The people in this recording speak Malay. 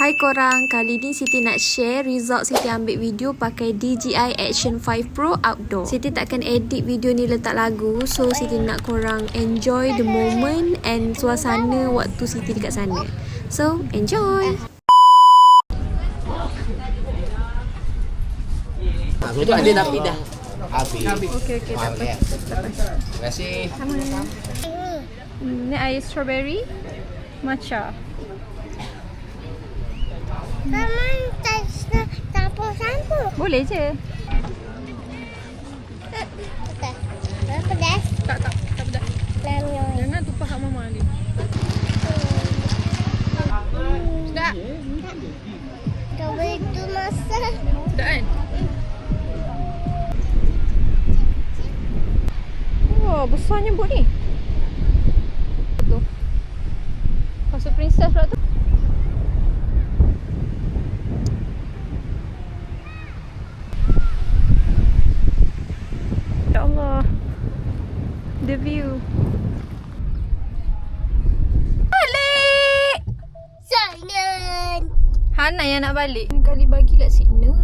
Hai korang, kali ni Siti nak share result Siti ambil video pakai DJI Action 5 Pro Outdoor. Siti takkan edit video ni letak lagu, so Siti nak korang enjoy the moment and suasana waktu Siti dekat sana. So, enjoy! Itu ada tapi dah habis. Okey, tak apa. Terima kasih. Ni air strawberry, matcha. Mama tak campur-campur. Boleh je. Tak. Pedas. Tak pedas. Lamnya. Jangan tumpah kat mama ni. Sedap. Kau itu masak. Sedap kan? Wah, besarnya bot ni. Tu. Masuk princess pula tu. Ya Allah. The view. Balik! Sayang. Hana yang nak balik. Kali bagilah signal.